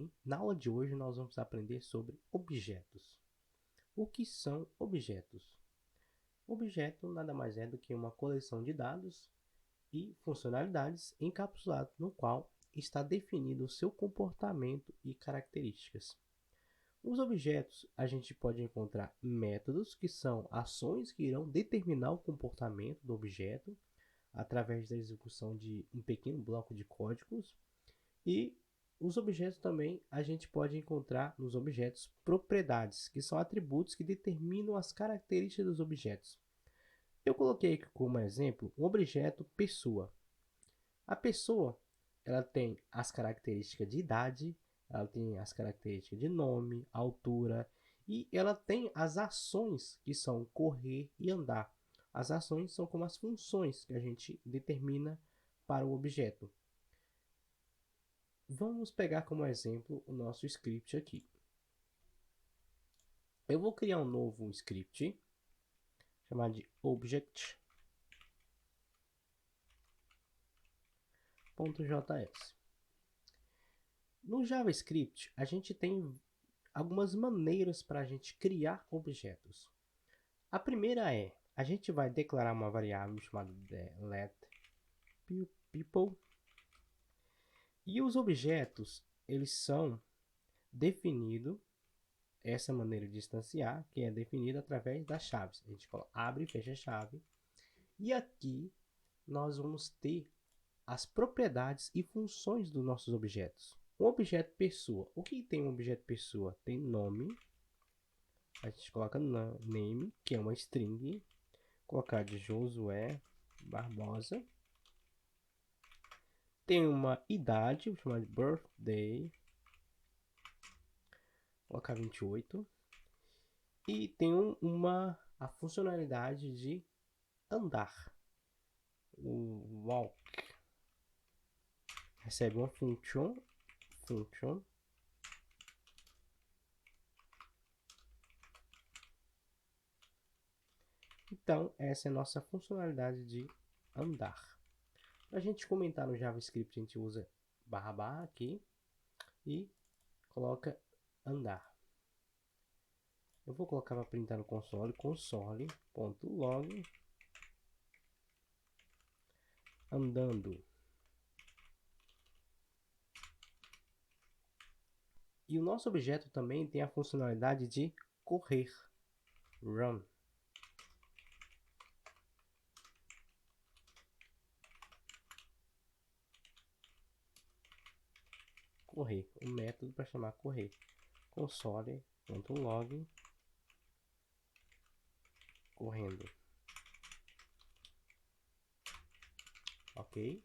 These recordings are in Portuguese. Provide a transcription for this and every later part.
bem, na aula de hoje nós vamos aprender sobre objetos. O que são objetos? Objeto nada mais é do que uma coleção de dados e funcionalidades encapsulado no qual está definido o seu comportamento e características. Os objetos a gente pode encontrar métodos, que são ações que irão determinar o comportamento do objeto através da execução de um pequeno bloco de códigos. E os objetos também a gente pode encontrar nos objetos propriedades, que são atributos que determinam as características dos objetos. Eu coloquei aqui como exemplo um objeto pessoa. A pessoa ela tem as características de idade, ela tem as características de nome, altura e ela tem as ações que são correr e andar. As ações são como as funções que a gente determina para o objeto. Vamos pegar como exemplo o nosso script aqui. Eu vou criar um novo script chamado de object.js. No JavaScript, a gente tem algumas maneiras para a gente criar objetos. A primeira é, a gente vai declarar uma variável chamada letPeople. E os objetos, eles são definidos, essa maneira de instanciar, que é definida através das chaves. A gente abre e fecha a chave. E aqui nós vamos ter as propriedades e funções dos nossos objetos. Um objeto pessoa. O que tem um objeto pessoa? Tem nome. A gente coloca name, que é uma string. Colocar de Josué Barbosa. Tem uma idade, vou chamar de birthday. Colocar 28. E tem a funcionalidade de andar. O walk recebe uma function. Então, essa é a nossa funcionalidade de andar. Para a gente comentar no JavaScript, a gente usa // aqui e coloca andar. Eu vou colocar para printar no console.log andando. E o nosso objeto também tem a funcionalidade de correr, run. Correr, um método para chamar correr. Console.log correndo. Ok?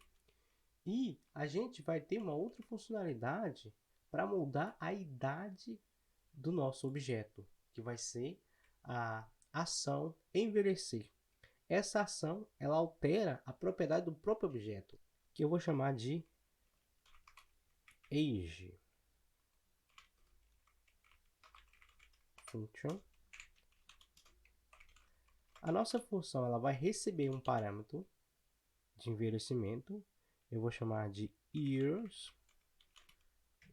E a gente vai ter uma outra funcionalidade para mudar a idade do nosso objeto, que vai ser a ação envelhecer. Essa ação ela altera a propriedade do próprio objeto, que eu vou chamar de age function. A nossa função ela vai receber um parâmetro de envelhecimento. Eu vou chamar de years,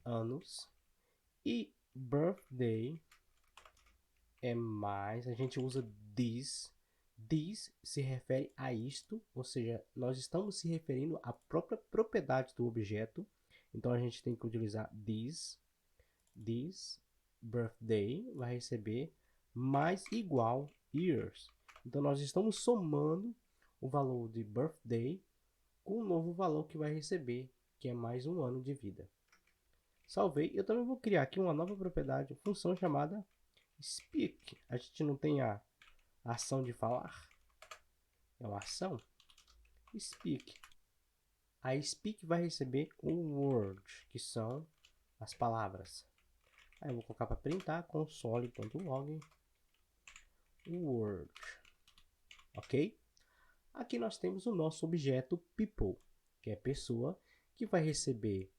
anos, e birthday é mais, a gente usa this. This se refere a isto, ou seja, nós estamos se referindo à própria propriedade do objeto. Então a gente tem que utilizar this birthday vai receber mais igual years. Então nós estamos somando o valor de birthday com o novo valor que vai receber, que é mais um ano de vida. Salvei. Eu também vou criar aqui uma nova propriedade, função chamada speak. A gente não tem a ação de falar, é uma ação. Speak. A speak vai receber um word, que são as palavras. Aí eu vou colocar para printar console.log word. Ok? Aqui nós temos o nosso objeto people, que é pessoa, que vai receber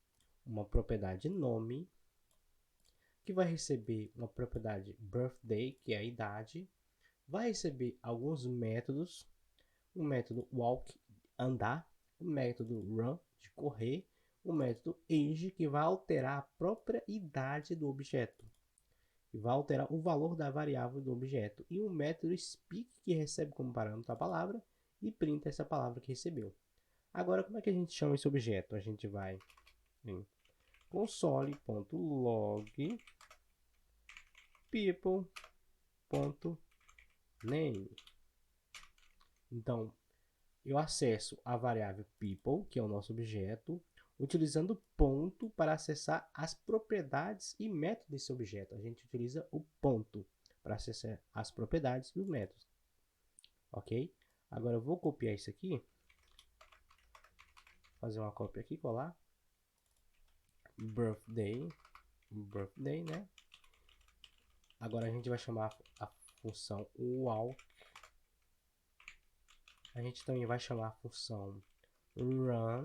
uma propriedade nome, que vai receber uma propriedade birthday, que é a idade, vai receber alguns métodos, o método walk, andar, o método run, de correr, o método age, que vai alterar a própria idade do objeto, e vai alterar o valor da variável do objeto, e o método speak, que recebe como parâmetro a palavra e printa essa palavra que recebeu. Agora, como é que a gente chama esse objeto? A gente vai em console.log people.name. Então, eu acesso a variável people, que é o nosso objeto, utilizando ponto para acessar as propriedades e métodos desse objeto. A gente utiliza o ponto para acessar as propriedades e os métodos. Ok? Agora eu vou copiar isso aqui. Fazer uma cópia aqui, colar. Birthday, né? Agora a gente vai chamar a função walk. A gente também vai chamar a função run.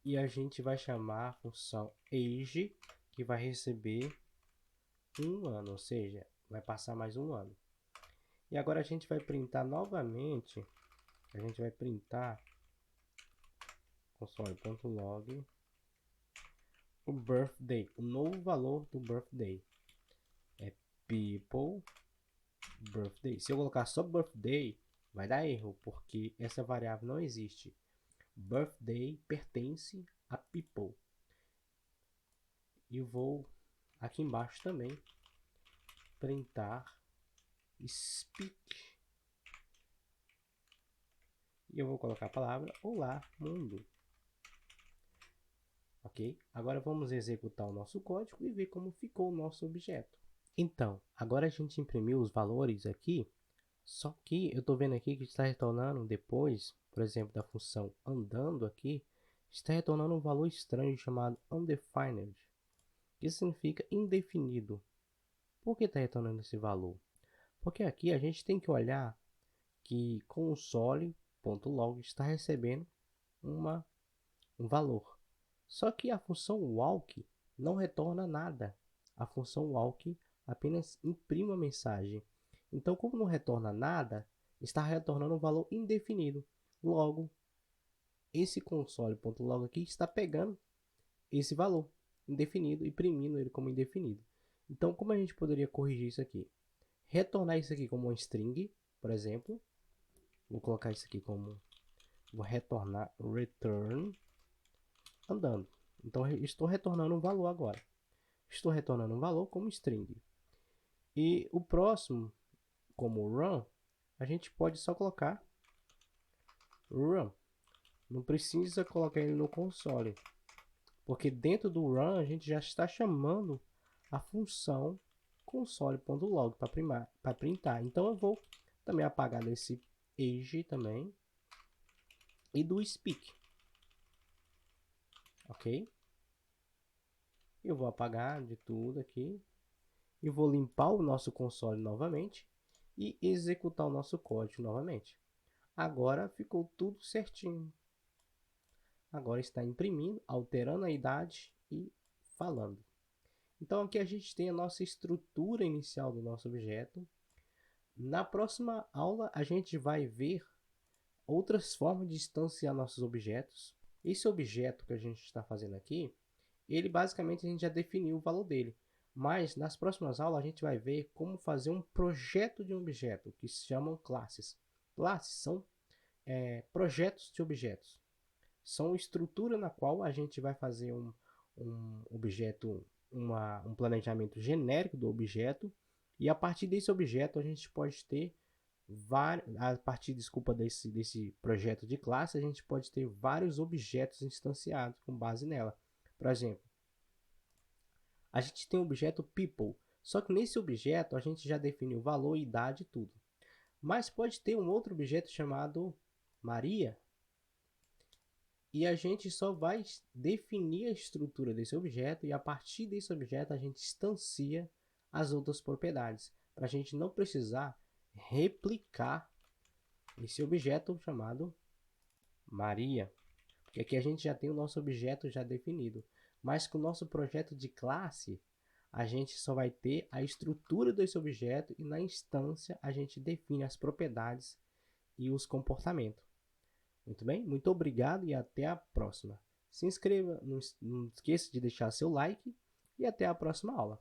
E a gente vai chamar a função age, que vai receber 1 ano, ou seja, vai passar mais 1 ano. E agora a gente vai printar novamente, a gente vai printar console.log o birthday, o novo valor do birthday. É people birthday. Se eu colocar só birthday, vai dar erro, porque essa variável não existe. Birthday pertence a people. E vou aqui embaixo também printar speak. E eu vou colocar a palavra olá mundo. Ok? Agora vamos executar o nosso código e ver como ficou o nosso objeto. Então, agora a gente imprimiu os valores aqui, só que eu estou vendo aqui que está retornando depois, por exemplo, da função andando aqui, está retornando um valor estranho chamado undefined, que significa indefinido. Por que está retornando esse valor? Porque aqui a gente tem que olhar que console.log está recebendo um valor. Só que a função walk não retorna nada. A função walk apenas imprime uma mensagem. Então, como não retorna nada, está retornando um valor indefinido. Logo, esse console.log aqui está pegando esse valor indefinido e imprimindo ele como indefinido. Então, como a gente poderia corrigir isso aqui? Retornar isso aqui como uma string, por exemplo. Vou colocar isso aqui como... Vou retornar return andando. Então, estou retornando um valor agora. Estou retornando um valor como string. E o próximo, como run, a gente pode só colocar run. Não precisa colocar ele no console, porque dentro do run a gente já está chamando a função console.log para printar. Então eu vou também apagar desse age também e do speak. Ok? Eu vou apagar de tudo aqui e vou limpar o nosso console novamente e executar o nosso código novamente. Agora ficou tudo certinho. Agora está imprimindo, alterando a idade e falando. Então aqui a gente tem a nossa estrutura inicial do nosso objeto. Na próxima aula a gente vai ver outras formas de instanciar nossos objetos. Esse objeto que a gente está fazendo aqui, ele basicamente a gente já definiu o valor dele. Mas nas próximas aulas a gente vai ver como fazer um projeto de um objeto, que se chamam classes. Classes são projetos de objetos. São estrutura na qual a gente vai fazer um objeto, um planejamento genérico do objeto, e a partir desse objeto a gente pode ter a partir, desculpa, desse projeto de classe, a gente pode ter vários objetos instanciados com base nela. Por exemplo, a gente tem o objeto people, só que nesse objeto a gente já definiu valor, idade e tudo. Mas pode ter um outro objeto chamado Maria, e a gente só vai definir a estrutura desse objeto, e a partir desse objeto a gente instancia as outras propriedades, para a gente não precisar replicar esse objeto chamado Maria. Porque aqui a gente já tem o nosso objeto já definido. Mas com o nosso projeto de classe, a gente só vai ter a estrutura desse objeto e na instância a gente define as propriedades e os comportamentos. Muito bem? Muito obrigado e até a próxima. Se inscreva, não esqueça de deixar seu like e até a próxima aula.